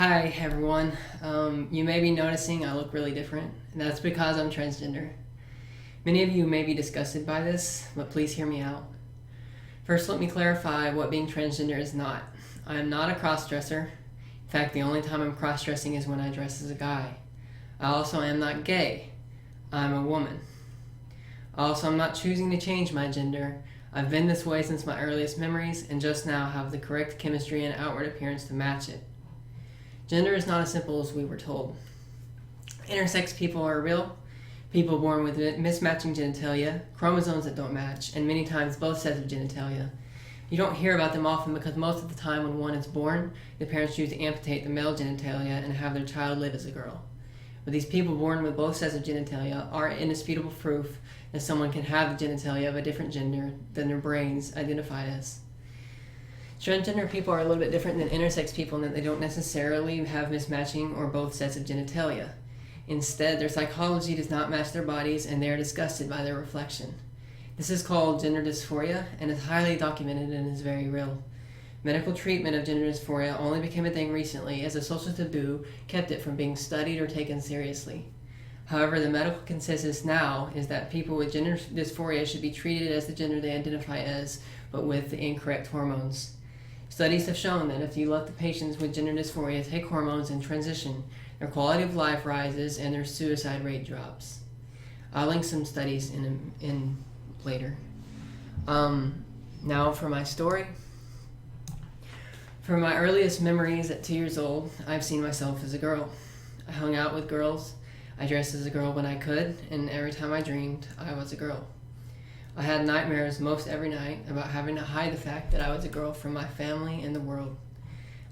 Hi everyone. You may be noticing I look really different, and that's because I'm transgender. Many of you may be disgusted by this, but please hear me out. First, let me clarify what being transgender is not. I am not a cross-dresser. In fact, the only time I'm cross-dressing is when I dress as a guy. I also am not gay. I'm a woman. Also, I'm not choosing to change my gender. I've been this way since my earliest memories, and just now have the correct chemistry and outward appearance to match it. Gender is not as simple as we were told. Intersex people are real, people born with mismatching genitalia, chromosomes that don't match, and many times both sets of genitalia. You don't hear about them often because most of the time when one is born, the parents choose to amputate the male genitalia and have their child live as a girl. But these people born with both sets of genitalia are indisputable proof that someone can have the genitalia of a different gender than their brains identify as. Transgender people are a little bit different than intersex people in that they don't necessarily have mismatching or both sets of genitalia. Instead, their psychology does not match their bodies and they are disgusted by their reflection. This is called gender dysphoria and is highly documented and is very real. Medical treatment of gender dysphoria only became a thing recently as a social taboo kept it from being studied or taken seriously. However, the medical consensus now is that people with gender dysphoria should be treated as the gender they identify as, but with the incorrect hormones. Studies have shown that if you let the patients with gender dysphoria take hormones and transition, their quality of life rises and their suicide rate drops. I'll link some studies in later. Now for my story. From my earliest memories at 2 years old, I've seen myself as a girl. I hung out with girls, I dressed as a girl when I could, and every time I dreamed, I was a girl. I had nightmares most every night about having to hide the fact that I was a girl from my family and the world.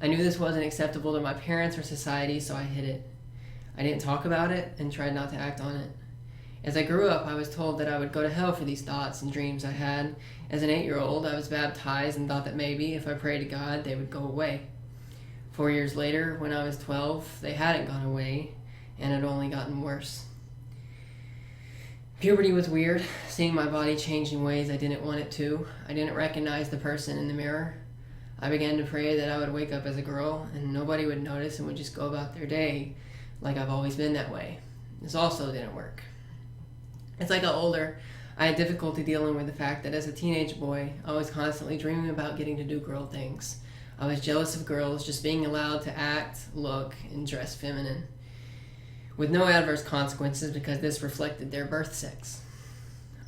I knew this wasn't acceptable to my parents or society, so I hid it. I didn't talk about it and tried not to act on it. As I grew up, I was told that I would go to hell for these thoughts and dreams I had. As an 8-year-old, I was baptized and thought that maybe if I prayed to God, they would go away. 4 years later, when I was 12, they hadn't gone away and had only gotten worse. Puberty was weird, seeing my body change in ways I didn't want it to. I didn't recognize the person in the mirror. I began to pray that I would wake up as a girl and nobody would notice and would just go about their day like I've always been that way. This also didn't work. As I got older, I had difficulty dealing with the fact that as a teenage boy, I was constantly dreaming about getting to do girl things. I was jealous of girls just being allowed to act, look, and dress feminine, with no adverse consequences because this reflected their birth sex.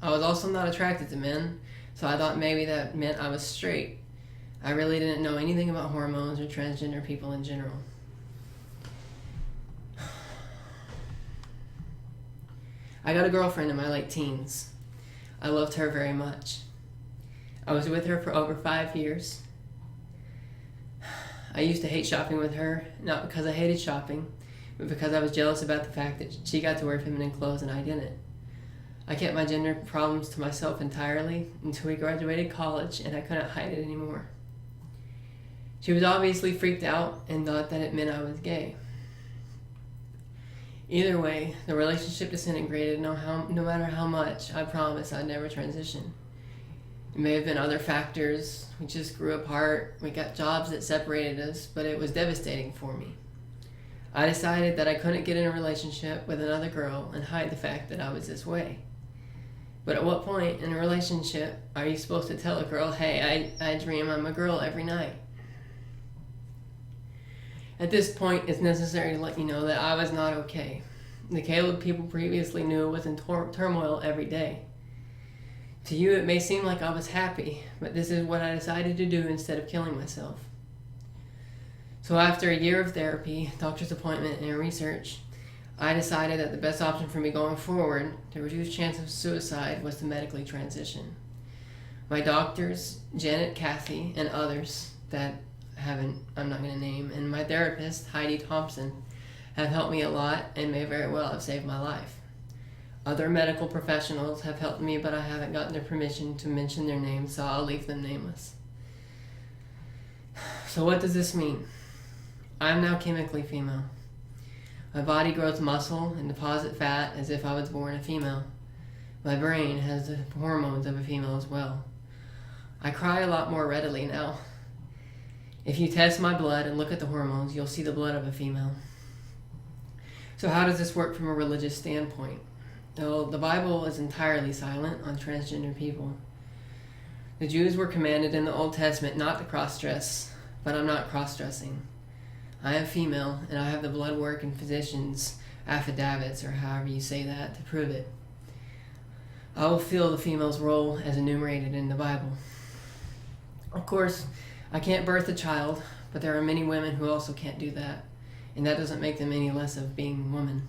I was also not attracted to men, so I thought maybe that meant I was straight. I really didn't know anything about hormones or transgender people in general. I got a girlfriend in my late teens. I loved her very much. I was with her for over 5 years. I used to hate shopping with her, not because I hated shopping, but because I was jealous about the fact that she got to wear feminine clothes and I didn't. I kept my gender problems to myself entirely until we graduated college and I couldn't hide it anymore. She was obviously freaked out and thought that it meant I was gay. Either way, the relationship disintegrated no matter how much I promised I'd never transition. It may have been other factors. We just grew apart. We got jobs that separated us, but it was devastating for me. I decided that I couldn't get in a relationship with another girl and hide the fact that I was this way. But at what point in a relationship are you supposed to tell a girl, hey, I dream I'm a girl every night? At this point, it's necessary to let you know that I was not okay. The Caleb people previously knew was in turmoil every day. To you, it may seem like I was happy, but this is what I decided to do instead of killing myself. So after a year of therapy, doctor's appointment, and research, I decided that the best option for me going forward to reduce chance of suicide was to medically transition. My doctors, Janet, Kathy, and others that I'm not going to name, and my therapist, Heidi Thompson, have helped me a lot and may very well have saved my life. Other medical professionals have helped me, but I haven't gotten their permission to mention their names, so I'll leave them nameless. So what does this mean? I'm now chemically female. My body grows muscle and deposits fat as if I was born a female. My brain has the hormones of a female as well. I cry a lot more readily now. If you test my blood and look at the hormones, you'll see the blood of a female. So how does this work from a religious standpoint? Well, the Bible is entirely silent on transgender people. The Jews were commanded in the Old Testament not to cross-dress, but I'm not cross-dressing. I am female, and I have the blood work and physicians' affidavits, or however you say that, to prove it. I will fill the female's role as enumerated in the Bible. Of course, I can't birth a child, but there are many women who also can't do that, and that doesn't make them any less of being women.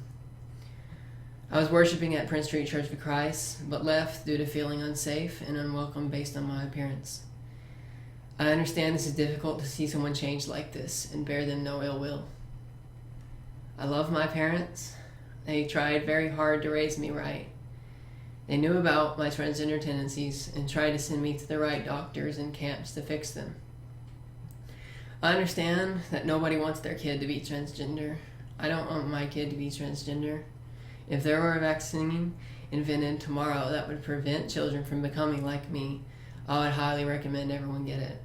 I was worshiping at Prince Street Church of Christ, but left due to feeling unsafe and unwelcome based on my appearance. I understand this is difficult to see someone change like this and bear them no ill will. I love my parents. They tried very hard to raise me right. They knew about my transgender tendencies and tried to send me to the right doctors and camps to fix them. I understand that nobody wants their kid to be transgender. I don't want my kid to be transgender. If there were a vaccine invented tomorrow that would prevent children from becoming like me, I would highly recommend everyone get it.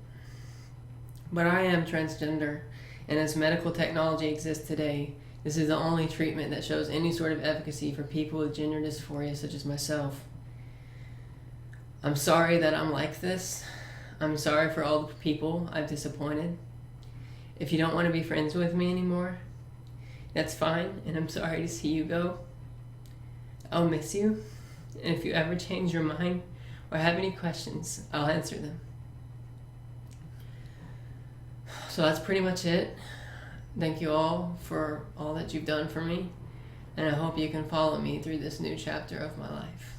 But I am transgender, and as medical technology exists today, this is the only treatment that shows any sort of efficacy for people with gender dysphoria such as myself. I'm sorry that I'm like this. I'm sorry for all the people I've disappointed. If you don't want to be friends with me anymore, that's fine, and I'm sorry to see you go. I'll miss you, and if you ever change your mind or have any questions, I'll answer them. So that's pretty much it. Thank you all for all that you've done for me, and I hope you can follow me through this new chapter of my life.